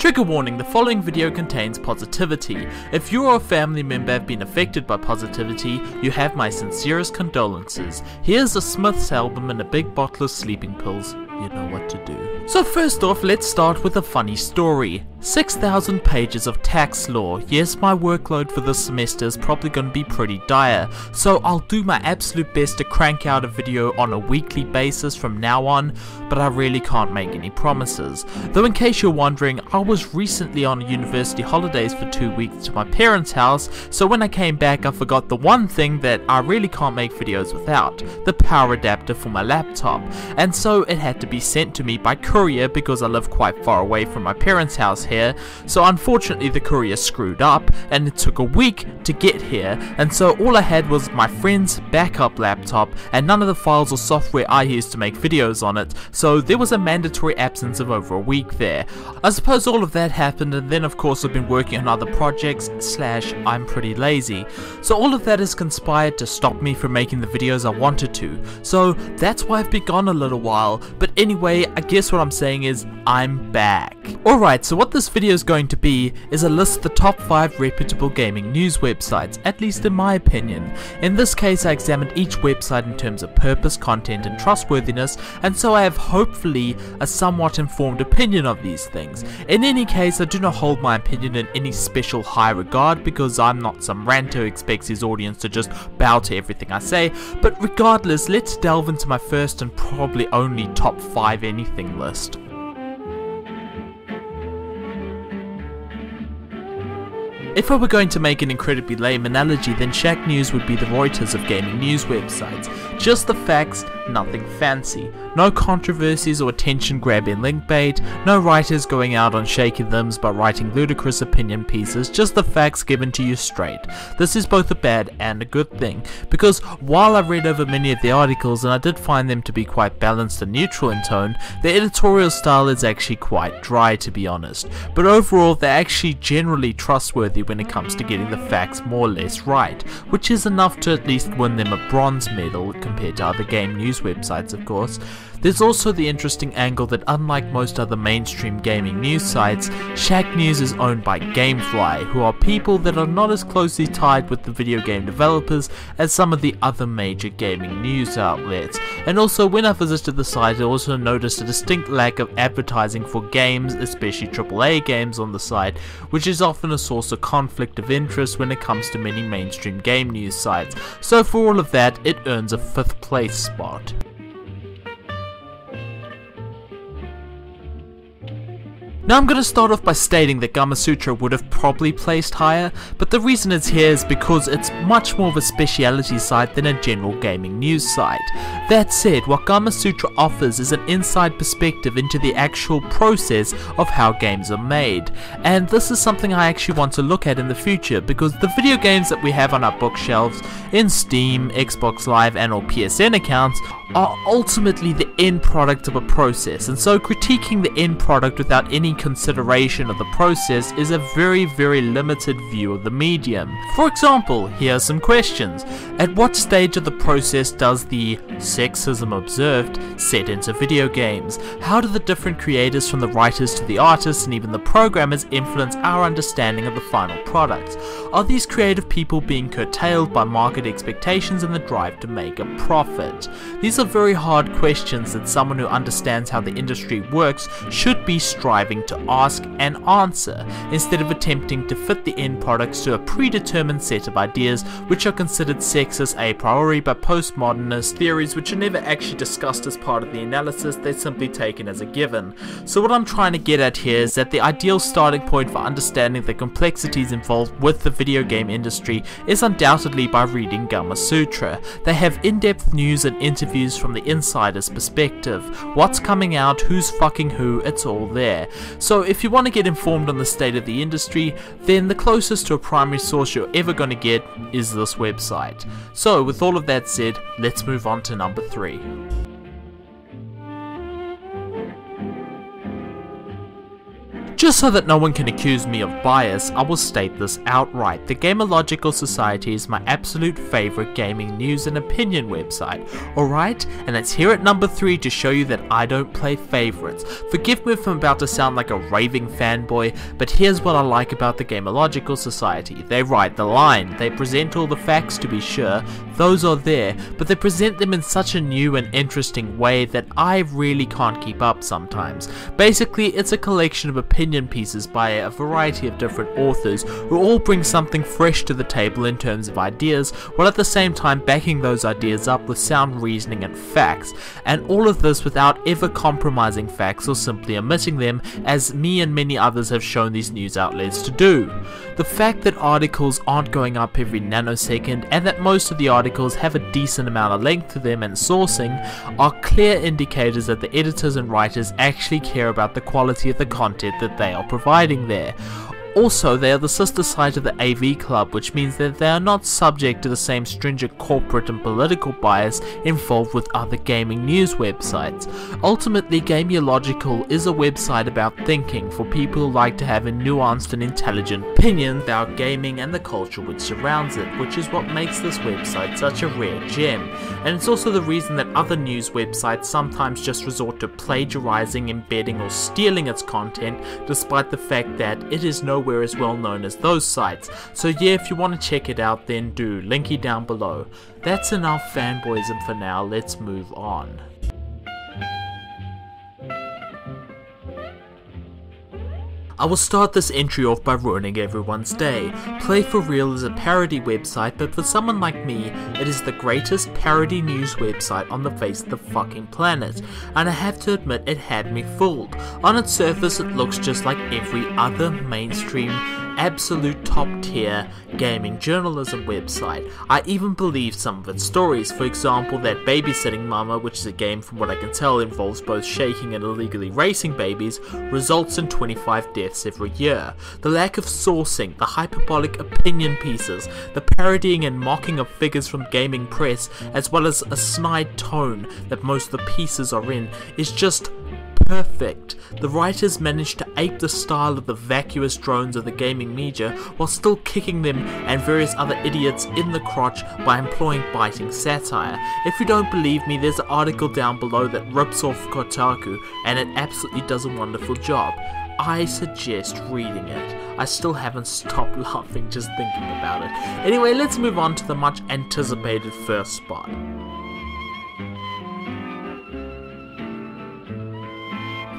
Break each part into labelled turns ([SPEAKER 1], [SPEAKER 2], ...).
[SPEAKER 1] Trigger warning, the following video contains positivity. If you or a family member have been affected by positivity, you have my sincerest condolences. Here's a Smith's album and a big bottle of sleeping pills. You know what to do. So first off, let's start with a funny story. 6,000 pages of tax law. Yes, my workload for this semester is probably going to be pretty dire, so I'll do my absolute best to crank out a video on a weekly basis from now on, but I really can't make any promises. Though in case you're wondering, I was recently on university holidays for 2 weeks to my parents' house, so when I came back I forgot the one thing that I really can't make videos without, the power adapter for my laptop, and so it had to be sent to me by courier because I live quite far away from my parents' house here. So unfortunately the courier screwed up and it took a week to get here, and so all I had was my friend's backup laptop and none of the files or software I used to make videos on it, so there was a mandatory absence of over a week there. I suppose all of that happened, and then of course I've been working on other projects / I'm pretty lazy, so all of that has conspired to stop me from making the videos I wanted to, so that's why I've been gone a little while. But anyway, I guess what I'm saying is I'm back. Alright, so what this video is going to be is a list of the top 5 reputable gaming news websites, at least in my opinion. In this case I examined each website in terms of purpose, content and trustworthiness, and so I have hopefully a somewhat informed opinion of these things. In any case, I do not hold my opinion in any special high regard because I'm not some ranter who expects his audience to just bow to everything I say, but regardless, let's delve into my first and probably only top 5 anything list. If I were going to make an incredibly lame analogy, then Shacknews would be the Reuters of gaming news websites. Just the facts, nothing fancy. No controversies or attention-grabbing linkbait, no writers going out on shaky limbs by writing ludicrous opinion pieces, just the facts given to you straight. This is both a bad and a good thing, because while I read over many of the articles and I did find them to be quite balanced and neutral in tone, their editorial style is actually quite dry, to be honest. But overall, they're actually generally trustworthy when it comes to getting the facts more or less right, which is enough to at least win them a bronze medal compared to other game news websites, of course. There's also the interesting angle that unlike most other mainstream gaming news sites, Shacknews is owned by Gamefly, who are people that are not as closely tied with the video game developers as some of the other major gaming news outlets. And also, when I visited the site, I also noticed a distinct lack of advertising for games, especially AAA games on the site, which is often a source of conflict of interest when it comes to many mainstream game news sites. So for all of that, it earns a 5th place spot. Now I'm going to start off by stating that Gamasutra would have probably placed higher, but the reason it's here is because it's much more of a speciality site than a general gaming news site. That said, what Gamasutra offers is an inside perspective into the actual process of how games are made, and this is something I actually want to look at in the future, because the video games that we have on our bookshelves in Steam, Xbox Live and or PSN accounts are ultimately the end product of a process, and so critiquing the end product without any consideration of the process is a very limited view of the medium. For example, here are some questions. At what stage of the process does the sexism observed set into video games? How do the different creators, from the writers to the artists and even the programmers, influence our understanding of the final product? Are these creative people being curtailed by market expectations and the drive to make a profit? These are very hard questions that someone who understands how the industry works should be striving to ask and answer, instead of attempting to fit the end products to a predetermined set of ideas which are considered sexist a priori by postmodernist theories which are never actually discussed as part of the analysis, they're simply taken as a given. So what I'm trying to get at here is that the ideal starting point for understanding the complexities involved with the video game industry is undoubtedly by reading Gamasutra. They have in-depth news and interviews from the insider's perspective. What's coming out, who's fucking who, it's all there. So if you want to get informed on the state of the industry, then the closest to a primary source you're ever going to get is this website. So with all of that said, let's move on to number 3. Just so that no one can accuse me of bias, I will state this outright. The Gameological Society is my absolute favourite gaming news and opinion website, alright? And it's here at number 3 to show you that I don't play favourites. Forgive me if I'm about to sound like a raving fanboy, but here's what I like about the Gameological Society. They write the line, they present all the facts to be sure, those are there, but they present them in such a new and interesting way that I really can't keep up sometimes. Basically, it's a collection of opinion pieces by a variety of different authors who all bring something fresh to the table in terms of ideas, while at the same time backing those ideas up with sound reasoning and facts, and all of this without ever compromising facts or simply omitting them, as me and many others have shown these news outlets to do. The fact that articles aren't going up every nanosecond and that most of the articles have a decent amount of length to them and sourcing are clear indicators that the editors and writers actually care about the quality of the content that they are providing there. Also, they are the sister site of the AV Club, which means that they are not subject to the same stringent corporate and political bias involved with other gaming news websites. Ultimately, Gameological is a website about thinking for people who like to have a nuanced and intelligent opinion about gaming and the culture which surrounds it, which is what makes this website such a rare gem. And it's also the reason that other news websites sometimes just resort to plagiarizing, embedding, or stealing its content, despite the fact that it is nowhere as well known as those sites. So yeah, if you want to check it out, then do. Linky down below. That's enough fanboyism for now, let's move on. I will start this entry off by ruining everyone's day. Play for Real is a parody website, but for someone like me, it is the greatest parody news website on the face of the fucking planet, and I have to admit it had me fooled. On its surface it looks just like every other mainstream, absolute top tier gaming journalism website. I even believed some of its stories. For example, that Babysitting Mama, which is a game from what I can tell involves both shaking and illegally racing babies, results in 25 deaths every year. The lack of sourcing, the hyperbolic opinion pieces, the parodying and mocking of figures from gaming press, as well as a snide tone that most of the pieces are in, is just perfect. The writers managed to ape the style of the vacuous drones of the gaming media while still kicking them and various other idiots in the crotch by employing biting satire. If you don't believe me, there's an article down below that rips off Kotaku, and it absolutely does a wonderful job. I suggest reading it. I still haven't stopped laughing just thinking about it. Anyway, let's move on to the much anticipated first spot.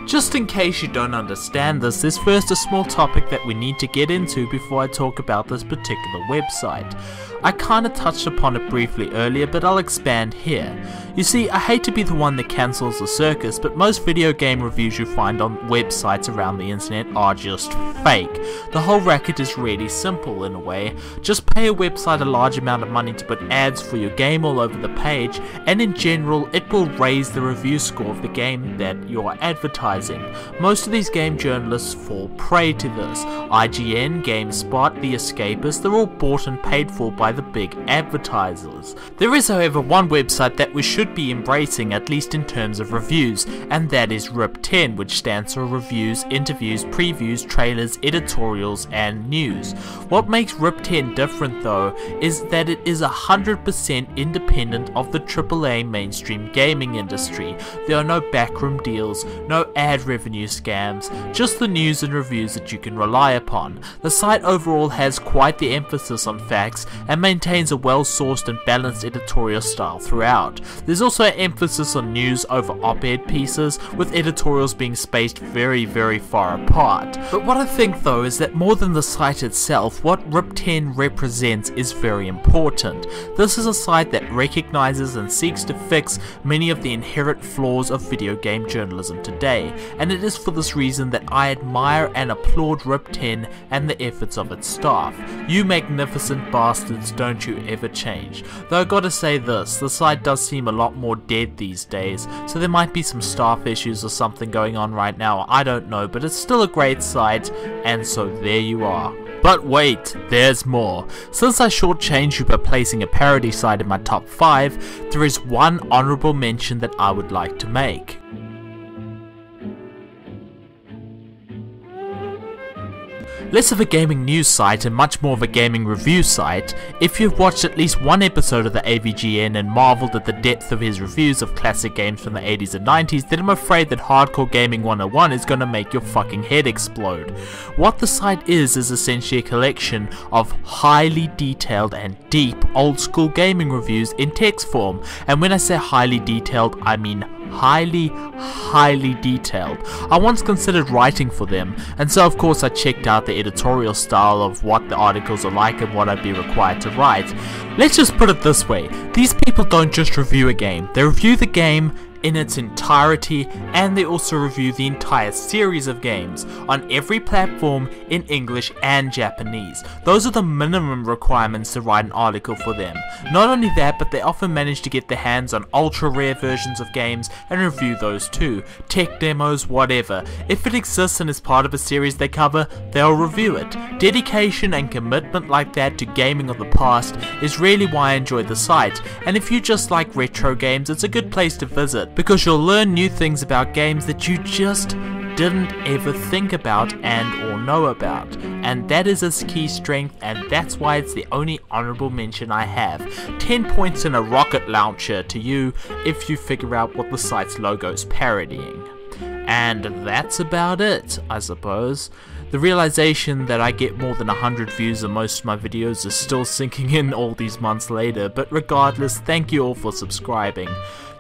[SPEAKER 1] Just in case you don't understand this, there's first a small topic that we need to get into before I talk about this particular website. I kinda touched upon it briefly earlier, but I'll expand here. You see, I hate to be the one that cancels the circus, but most video game reviews you find on websites around the internet are just fake. The whole racket is really simple in a way. Just pay a website a large amount of money to put ads for your game all over the page, and in general it will raise the review score of the game that you're advertising. Most of these game journalists fall prey to this. IGN, GameSpot, The Escapist, they're all bought and paid for by the big advertisers. There is however one website that we should be embracing, at least in terms of reviews, and that is Ripten, which stands for Reviews, Interviews, Previews, Trailers, Editorials, and News. What makes Ripten different though is that it is 100% independent of the AAA mainstream gaming industry. There are no backroom deals, no ad revenue scams, just the news and reviews that you can rely upon. The site overall has quite the emphasis on facts and maintains a well-sourced and balanced editorial style throughout. There's also an emphasis on news over op-ed pieces, with editorials being spaced very far apart. But what I think though is that more than the site itself, what Ripten represents is very important. This is a site that recognizes and seeks to fix many of the inherent flaws of video game journalism today, and it is for this reason that I admire and applaud Ripten and the efforts of its staff. You magnificent bastards, don't you ever change. Though I gotta say this, the site does seem a lot more dead these days, so there might be some staff issues or something going on right now, I don't know, but it's still a great site, and so there you are. But wait, there's more. Since I shortchanged you by placing a parody site in my top 5, there is one honourable mention that I would like to make. Less of a gaming news site and much more of a gaming review site. If you've watched at least one episode of the AVGN and marveled at the depth of his reviews of classic games from the 80s and 90s, then I'm afraid that Hardcore Gaming 101 is going to make your fucking head explode. What the site is essentially a collection of highly detailed and deep old school gaming reviews in text form, and when I say highly detailed, I mean highly detailed. I once considered writing for them, and so of course I checked out the editorial style of what the articles are like and what I'd be required to write. Let's just put it this way, these people don't just review a game, they review the game in its entirety, and they also review the entire series of games on every platform in English and Japanese. Those are the minimum requirements to write an article for them. Not only that, but they often manage to get their hands on ultra rare versions of games and review those too. Tech demos, whatever. If it exists and is part of a series they cover, they'll review it. Dedication and commitment like that to gaming of the past is really why I enjoy the site, and if you just like retro games, it's a good place to visit, because you'll learn new things about games that you just didn't ever think about and or know about, and that is its key strength, and that's why it's the only honorable mention I have. 10 points in a rocket launcher to you if you figure out what the site's logo's parodying. And that's about it, I suppose. The realization that I get more than 100 views on most of my videos is still sinking in all these months later, but regardless, thank you all for subscribing.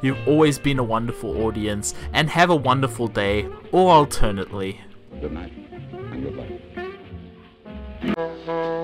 [SPEAKER 1] You've always been a wonderful audience, and have a wonderful day, or alternately.
[SPEAKER 2] Good night, and goodbye.